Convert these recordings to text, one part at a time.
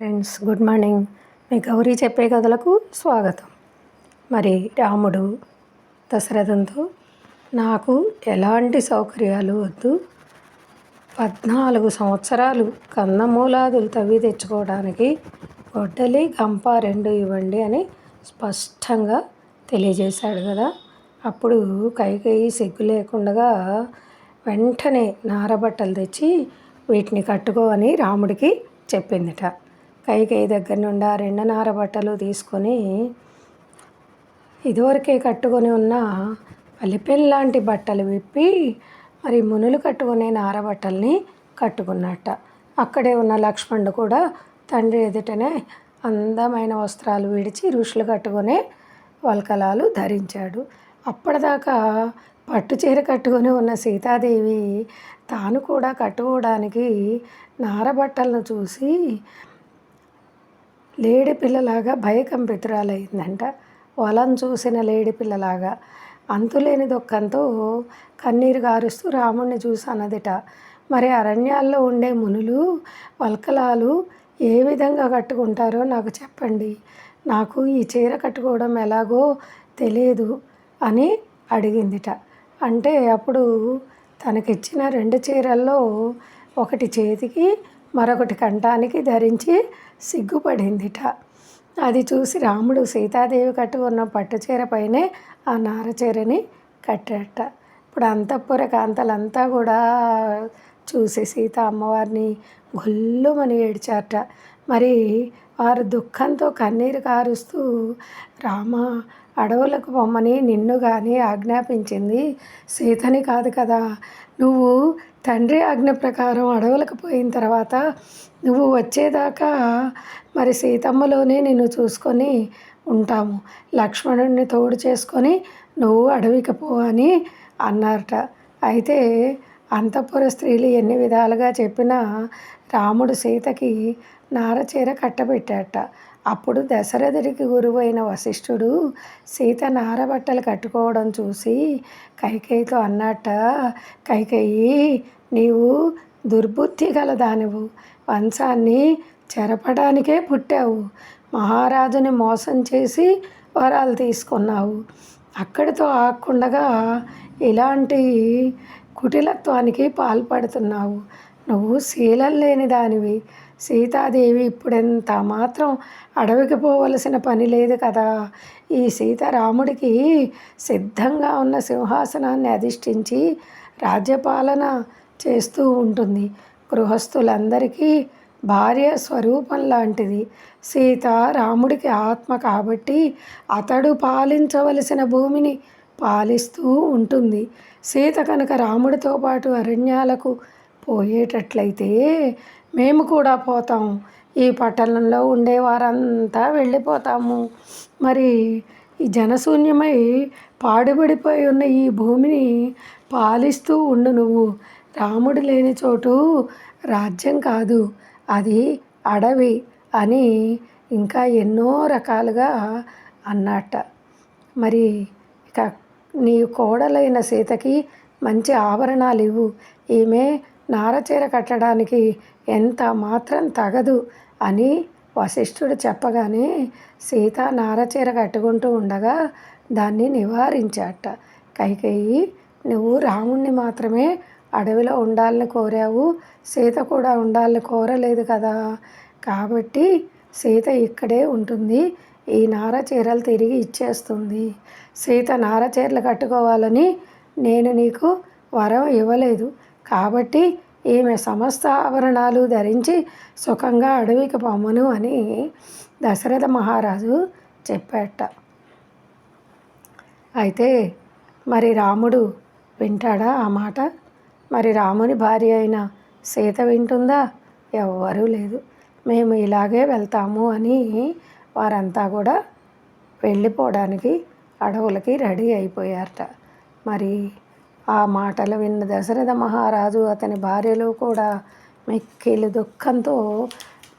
Friends, good morning. మీ గౌరీ చెప్పే కథలకు స్వాగతం. మరి రాముడు దశరథంతో, నాకు ఎలాంటి సౌకర్యాలు వద్దు, 14 సంవత్సరాలు కందమూలాదులు తవ్వి తెచ్చుకోవడానికి గొడ్డలి గంప 2 ఇవ్వండి అని స్పష్టంగా తెలియజేశాడు కదా. అప్పుడు కైకేయి సిగ్గు లేకుండా వెంటనే నారబట్టలు తెచ్చి వీటిని కట్టుకో అని రాముడికి చెప్పిందిట. కైకేయి దగ్గర నుండి ఆ 2 నారబట్టలు తీసుకొని ఇదివరకే కట్టుకొని ఉన్న పలిపెల్లాంటి బట్టలు విప్పి మరి మునులు కట్టుకునే నారబట్టల్ని కట్టుకున్నట్ట. అక్కడే ఉన్న లక్ష్మణుడు కూడా తండ్రి ఎదుటనే అందమైన వస్త్రాలు విడిచి ఋషులు కట్టుకునే వల్కలాలు ధరించాడు. అప్పటిదాకా పట్టుచీర కట్టుకొని ఉన్న సీతాదేవి తాను కూడా కట్టుకోవడానికి నారబట్టలను చూసి లేడి పిల్లలాగా భయకంపితురాలైందంట. వలను చూసిన లేడి పిల్లలాగా అంతులేని దుఃఖంతో కన్నీరు గారుస్తూ రాముడిని చూసి అన్నదిట, మరి అరణ్యాల్లో ఉండే మునులు వల్కలాలు ఏ విధంగా కట్టుకుంటారో నాకు చెప్పండి, నాకు ఈ చీర కట్టుకోవడం ఎలాగో తెలియదు అని అడిగిందిట. అంటే అప్పుడు తనకిచ్చిన 2 చీరల్లో ఒకటి చేతికి మరొకటి కంఠానికి ధరించి సిగ్గుపడిందిట. అది చూసి రాముడు సీతాదేవి కట్టుకున్న పట్టుచీర పైనే ఆ నారచీరని కట్టాట. ఇప్పుడు అంతఃపుర కాంతలంతా కూడా చూసి సీత అమ్మవారిని గొల్లుమని ఏడ్చారట. మరి వారు దుఃఖంతో కన్నీరు కారుస్తూ, రామ, అడవులకు పొమ్మని నిన్ను కానీ ఆజ్ఞాపించింది సీతని కాదు కదా. నువ్వు తండ్రి ఆజ్ఞ ప్రకారం అడవులకు పోయిన తర్వాత నువ్వు వచ్చేదాకా మరి సీతమ్మలోనే నిన్ను చూసుకొని ఉంటాము. లక్ష్మణుడిని తోడు చేసుకొని నువ్వు అడవికి పో అని అన్నారట. అయితే అంతఃపుర స్త్రీలు ఎన్ని విధాలుగా చెప్పినా రాముడు సీతకి నారచీర కట్టబెట్టాట. అప్పుడు దశరథుడికి గురువైన వశిష్ఠుడు సీత నారబట్టలు కట్టుకోవడం చూసి కైకేయితో అన్నట్ట, కైకేయి, నీవు దుర్బుద్ధి గల దానివు, వంశాన్ని చెరపడానికే పుట్టావు, మహారాజుని మోసం చేసి వరాలు తీసుకున్నావు, అక్కడితో ఆగకుండా ఇలాంటి కుటిలత్వానికి పాల్పడుతున్నావు, నువ్వు శీలం లేని దానివి. సీతాదేవి ఇప్పుడెంత మాత్రం అడవికి పోవలసిన పని లేదు కదా. ఈ సీత రాముడికి సిద్ధంగా ఉన్న సింహాసనాన్ని అధిష్ఠించి రాజ్యపాలన చేస్తూ ఉంటుంది. గృహస్థులందరికీ భార్య స్వరూపం లాంటిది. సీత రాముడికి ఆత్మ కాబట్టి అతడు పాలించవలసిన భూమిని పాలిస్తూ ఉంటుంది. సీత కనుక రాముడితో పాటు అరణ్యాలకు పోయేటట్లయితే మేము కూడా పోతాం. ఈ పట్టణంలో ఉండేవారంతా వెళ్ళిపోతాము. మరి ఈ జనశూన్యమై పాడుబడిపోయి ఉన్న ఈ భూమిని పాలిస్తూ ఉండు నువ్వు. రాముడు లేని చోటు రాజ్యం కాదు, అది అడవి అని ఇంకా ఎన్నో రకాలుగా అన్నట్ట. మరి ఇక నీ కోడలైన సీతకి మంచి ఆభరణాలు ఇవ్వు, ఈమె నారచీర కట్టడానికి ఎంత మాత్రం తగదు అని వశిష్ఠుడు చెప్పగానే సీత నారచీర కట్టుకుంటూ ఉండగా దాన్ని నివారించాట. కైకేయి, నువ్వు రాముణ్ణి మాత్రమే అడవిలో ఉండాలని కోరావు, సీత కూడా ఉండాలని కోరలేదు కదా. కాబట్టి సీత ఇక్కడే ఉంటుంది, ఈ నారచీరలు తిరిగి ఇచ్చేస్తుంది. సీత నారచీరలు కట్టుకోవాలని నేను నీకు వరం ఇవ్వలేదు, కాబట్టి ఈమె సమస్త ఆభరణాలు ధరించి సుఖంగా అడవికి పొమ్మను అని దశరథ మహారాజు చెప్పాట. అయితే మరి రాముడు వింటాడా ఆ మాట? మరి రాముని భార్య అయిన సీత వింటుందా? ఎవ్వరూ లేదు. మేము ఇలాగే వెళ్తాము అని వారంతా కూడా వెళ్ళిపోవడానికి అడవులకి రెడీ అయిపోయారట. మరి ఆ మాటలు విన్న దశరథ మహారాజు అతని భార్యలు కూడా మిక్కిలి దుఃఖంతో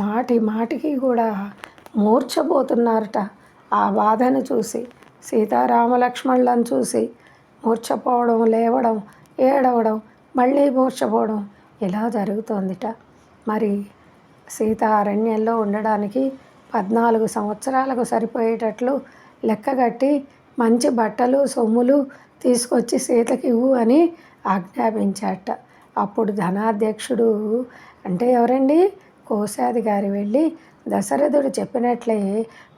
మాటి మాటికి కూడా మూర్ఛపోతున్నారట. ఆ బాధను చూసి సీతారామలక్ష్మణులను చూసి మూర్ఛపోవడం, లేవడం, ఏడవడం, మళ్ళీ మూర్ఛపోవడం ఇలా జరుగుతోందిట. మరి సీత అరణ్యంలో ఉండడానికి 14 సంవత్సరాలకు సరిపోయేటట్లు లెక్కగట్టి మంచి బట్టలు సొమ్ములు తీసుకొచ్చి సీతకి ఇవ్వు అని ఆజ్ఞాపించాట. అప్పుడు ధనాధ్యక్షుడు అంటే ఎవరండి, కోశాధికారి వెళ్ళి దశరథుడు చెప్పినట్లే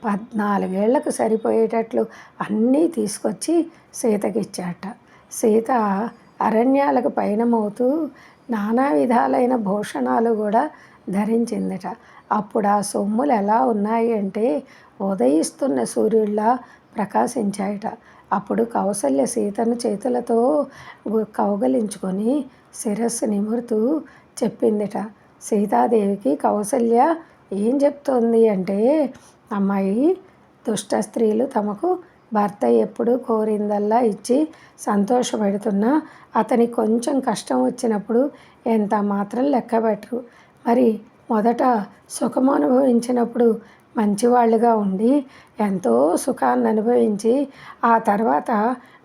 14 ఏళ్లకు సరిపోయేటట్లు అన్నీ తీసుకొచ్చి సీతకిచ్చాట. సీత అరణ్యాలకు పయనమవుతూ నానా విధాలైన భూషణాలు కూడా ధరించిందట. అప్పుడు ఆ సొమ్ములు ఎలా ఉన్నాయి అంటే ఉదయిస్తున్న సూర్యుడిలా ప్రకాశించాయట. అప్పుడు కౌసల్య సీతను చేతులతో కౌగలించుకొని శిరస్సు నిమురుతూ చెప్పిందిట. సీతాదేవికి కౌసల్య ఏం చెప్తోంది అంటే, అమ్మాయి, దుష్ట స్త్రీలు తమకు భర్త ఎప్పుడు కోరిందల్లా ఇచ్చి సంతోషపెడుతున్నా అతనికి కొంచెం కష్టం వచ్చినప్పుడు ఎంత మాత్రం లెక్క పెట్టరు. మరి మొదట సుఖం అనుభవించినప్పుడు మంచివాళ్ళుగా ఉండి ఎంతో సుఖాన్ని అనుభవించి ఆ తర్వాత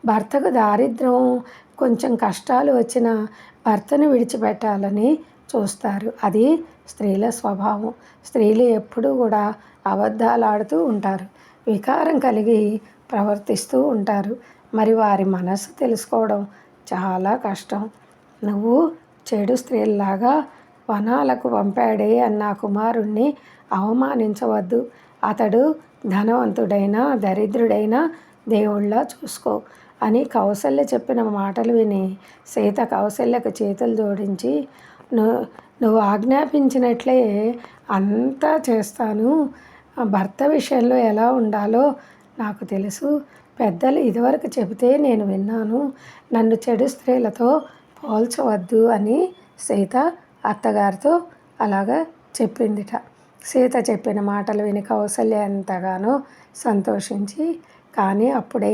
భర్తకు దారిద్ర్యం కొంచెం కష్టాలు వచ్చిన భర్తను విడిచిపెట్టాలని చూస్తారు. అది స్త్రీల స్వభావం. స్త్రీలు ఎప్పుడూ కూడా అబద్ధాలు ఆడుతూ ఉంటారు, వికారం కలిగి ప్రవర్తిస్తూ ఉంటారు. మరి వారి మనసు తెలుసుకోవడం చాలా కష్టం. నువ్వు చెడు స్త్రీల్లాగా వనాలకు పంపాడే అన్న కుమారుణ్ణి అవమానించవద్దు. అతడు ధనవంతుడైనా దరిద్రుడైనా దేవుళ్ళ చూసుకో అని కౌసల్య చెప్పిన మాటలు విని సీత కౌసల్యకు చేతులు జోడించి, నువ్వు ఆజ్ఞాపించినట్లే అంతా చేస్తాను. భర్త విషయంలో ఎలా ఉండాలో నాకు తెలుసు. పెద్దలు ఇదివరకు చెబితే నేను విన్నాను. నన్ను చెడు స్త్రీలతో పోల్చవద్దు అని సీత అత్తగారితో అలాగా చెప్పిందిట. సీత చెప్పిన మాటలు విని కౌసల్య ఎంతగానో సంతోషించి, కానీ అప్పుడే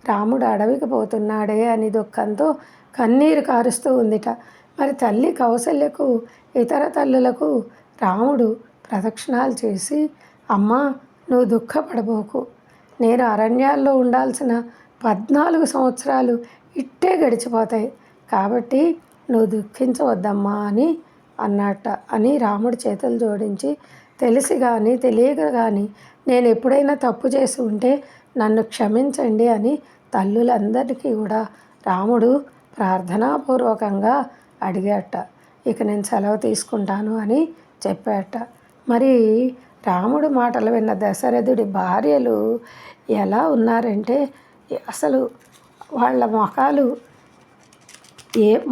రాముడు అడవికి పోతున్నాడే అని దుఃఖంతో కన్నీరు కారుస్తూ ఉందిట. మరి తల్లి కౌసల్యకు ఇతర తల్లులకు రాముడు ప్రదక్షిణాలు చేసి, అమ్మా, నువ్వు దుఃఖపడబోకు. నేను అరణ్యాల్లో ఉండాల్సిన 14 సంవత్సరాలు ఇట్టే గడిచిపోతాయి. కాబట్టి నువ్వు దుఃఖించవద్దమ్మా అని అన్నట్ట. అని రాముడు చేతులు జోడించి, తెలిసి కానీ తెలియక కానీ నేను ఎప్పుడైనా తప్పు చేసి ఉంటే నన్ను క్షమించండి అని తల్లులందరికీ కూడా రాముడు ప్రార్థనాపూర్వకంగా అడిగాట. ఇక నేను సెలవు తీసుకుంటాను అని చెప్పాట. మరి రాముడు మాటలు విన్న దశరథుడి భార్యలు ఎలా ఉన్నారంటే, అసలు వాళ్ళ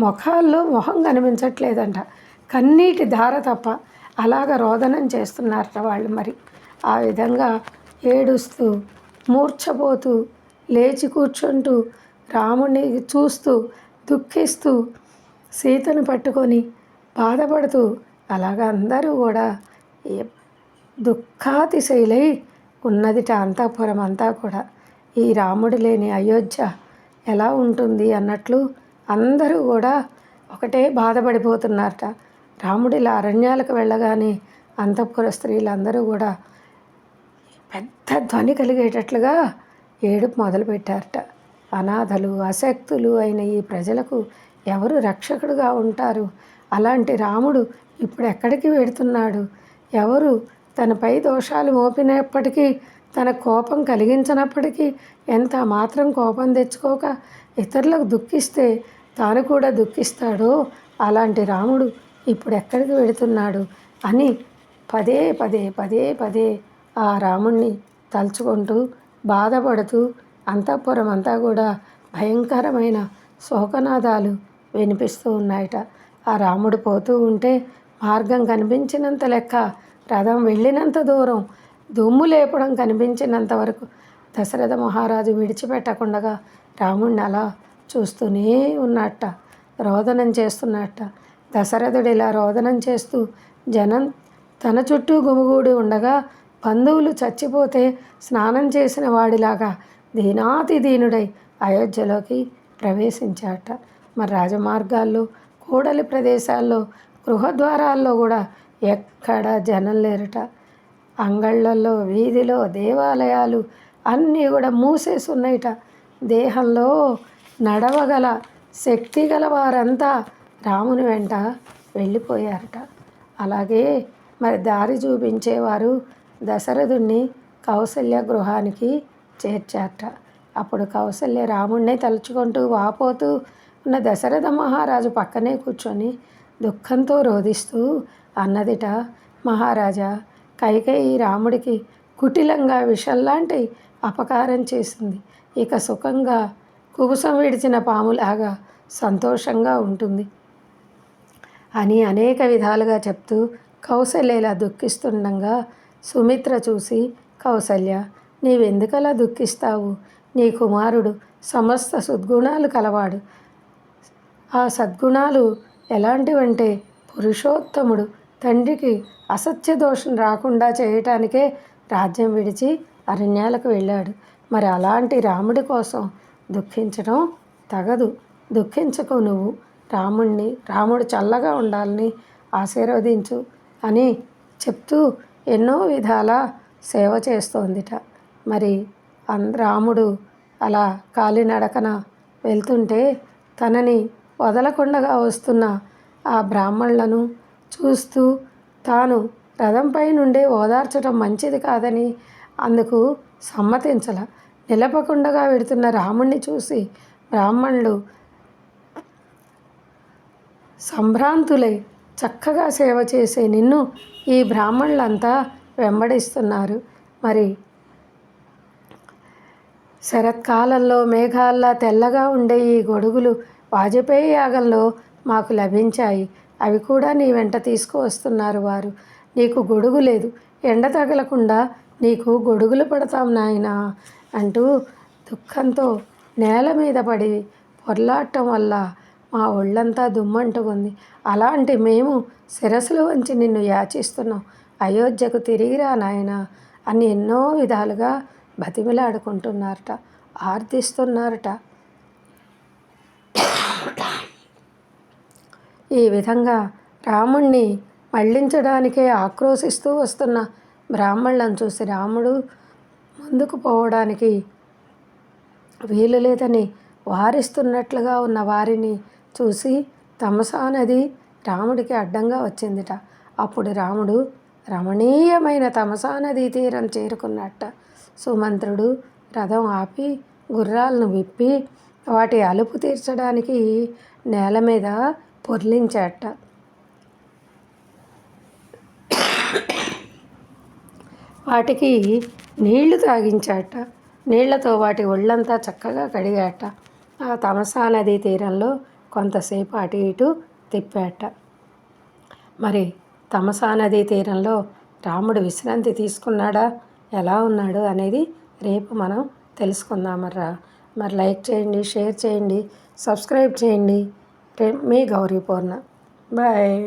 ముఖాల్లో మొహం కనిపించట్లేదంట, కన్నీటి ధార తప్ప. అలాగ రోదనం చేస్తున్నారట వాళ్ళు. మరి ఆ విధంగా ఏడుస్తూ మూర్ఛపోతూ లేచి కూర్చుంటూ రాముడిని చూస్తూ దుఃఖిస్తూ సీతను పట్టుకొని బాధపడుతూ అలాగా అందరూ కూడా దుఃఖాతిశైలై ఉన్నదిట అంతఃపురం అంతా కూడా. ఈ రాముడు లేని అయోధ్య ఎలా ఉంటుంది అన్నట్లు అందరూ కూడా ఒకటే బాధపడిపోతున్నారట. రాముడు ఇలా అరణ్యాలకు వెళ్ళగానే అంతఃపుర స్త్రీలందరూ కూడా పెద్ద ధ్వని కలిగేటట్లుగా ఏడుపు మొదలుపెట్టారట. అనాథలు అశక్తులు అయిన ఈ ప్రజలకు ఎవరు రక్షకుడుగా ఉంటారు? అలాంటి రాముడు ఇప్పుడు ఎక్కడికి వెడుతున్నాడు? ఎవరు తనపై దోషాలు మోపినప్పటికీ, తన కోపం కలిగించినప్పటికీ ఎంత మాత్రం కోపం తెచ్చుకోక ఇతరులకు దుఃఖిస్తే తాను కూడా దుఃఖిస్తాడో అలాంటి రాముడు ఇప్పుడు ఎక్కడికి వెడుతున్నాడు అని పదే పదే పదే పదే ఆ రాముణ్ణి తలుచుకుంటూ బాధపడుతూ అంతఃపురం అంతా కూడా భయంకరమైన శోకనాదాలు వినిపిస్తూ ఉన్నాయట. ఆ రాముడు పోతూ ఉంటే మార్గం కనిపించినంత లెక్క, రథం వెళ్ళినంత దూరం, దుమ్ము లేపడం కనిపించినంత వరకు దశరథ మహారాజు విడిచిపెట్టకుండా రాముడిని అలా చూస్తూనే ఉన్నట్ట, రోదనం చేస్తున్నట్ట. దశరథుడు ఇలా రోదనం చేస్తూ జనం తన చుట్టూ గుమిగూడి ఉండగా బంధువులు చచ్చిపోతే స్నానం చేసిన వాడిలాగా దీనాతి దీనుడై అయోధ్యలోకి ప్రవేశించాట. మరి రాజమార్గాల్లో, కూడలి ప్రదేశాల్లో, గృహద్వారాల్లో కూడా ఎక్కడ జనం లేరట. అంగళ్ళల్లో, వీధిలో, దేవాలయాలు అన్నీ కూడా మూసేసి ఉన్నాయిట. దేహంలో నడవగల శక్తి గల వారంతా రాముని వెంట వెళ్ళిపోయారట. అలాగే మరి దారి చూపించేవారు దశరథుణ్ణి కౌసల్య గృహానికి చేర్చారట. అప్పుడు కౌసల్య రాముణ్ణే తలుచుకుంటూ వాపోతూ ఉన్న దశరథ మహారాజు పక్కనే కూర్చొని దుఃఖంతో రోధిస్తూ అన్నదిట, మహారాజా, కైకేయి రాముడికి కుటిలంగా విషంలాంటి అపకారం చేసింది. ఇక సుఖంగా కుబుసం విడిచిన పాములాగా సంతోషంగా ఉంటుంది అని అనేక విధాలుగా చెప్తూ కౌసల్య ఇలా దుఃఖిస్తుండగా సుమిత్ర చూసి, కౌసల్య, నీవెందుకలా దుఃఖిస్తావు? నీ కుమారుడు సమస్త సద్గుణాలు కలవాడు. ఆ సద్గుణాలు ఎలాంటివంటే పురుషోత్తముడు. తండ్రికి అసత్య దోషం రాకుండా చేయటానికే రాజ్యం విడిచి అరణ్యాలకు వెళ్ళాడు. మరి అలాంటి రాముడి కోసం దుఃఖించడం తగదు. దుఃఖించకు నువ్వు. రాముడు చల్లగా ఉండాలని ఆశీర్వదించు అని చెప్తూ ఎన్నో విధాల సేవ చేస్తోందిట. మరి రాముడు అలా కాలినడకన వెళ్తుంటే తనని వదలకుండగా వస్తున్న ఆ బ్రాహ్మణులను చూస్తూ తాను రథంపై నుండి ఓదార్చడం మంచిది కాదని అందుకు సమ్మతించల. నిలపకుండగా వెడుతున్న రాముణ్ణి చూసి బ్రాహ్మణులు సంభ్రాంతులై చక్కగా సేవ చేసే నిన్ను ఈ బ్రాహ్మణులంతా వెంబడిస్తున్నారు. మరి శరత్కాలంలో మేఘాల్లా తెల్లగా ఉండే ఈ గొడుగులు వాజపేయి యాగంలో మాకు లభించాయి. అవి కూడా నీ వెంట తీసుకువస్తున్నారు వారు. నీకు గొడుగు లేదు, ఎండ తగలకుండా నీకు గొడుగులు పడతాం నాయనా అంటూ దుఃఖంతో నేల మీద పడి పొర్లాడటం వల్ల మా ఒళ్ళంతా దుమ్మంటుకుంది. అలాంటి మేము శిరస్సులు వంచి నిన్ను యాచిస్తున్నాం. అయోధ్యకు తిరిగిరా నాయనా అని ఎన్నో విధాలుగా బతిమిలాడుకుంటున్నారట, ఆర్తిస్తున్నారట. ఈ విధంగా రాముణ్ణి మళ్లించడానికే ఆక్రోశిస్తూ వస్తున్న బ్రాహ్మణులను చూసి రాముడు ముందుకు పోవడానికి వీలు లేదని వారిస్తున్నట్లుగా ఉన్న వారిని చూసి తమసా నది రాముడికి అడ్డంగా వచ్చిందిట. అప్పుడు రాముడు రమణీయమైన తమసా నదీ తీరం చేరుకున్నట్ట. సుమంత్రుడు రథం ఆపి గుర్రాలను విప్పి వాటి అలుపు తీర్చడానికి నేల మీద పొర్లించాట. వాటికి నీళ్లు తాగించాట. నీళ్లతో వాటి ఒళ్ళంతా చక్కగా కడిగాట. ఆ తమసా నదీ తీరంలో కొంతసేపు అటు ఇటు తిప్పాట. మరి తమసా నదీ తీరంలో రాముడు విశ్రాంతి తీసుకున్నాడా, ఎలా ఉన్నాడు అనేది రేపు మనం తెలుసుకుందామర్రా. మరి లైక్ చేయండి, షేర్ చేయండి, సబ్స్క్రైబ్ చేయండి. మీ గౌరీ పూర్ణ. బాయ్.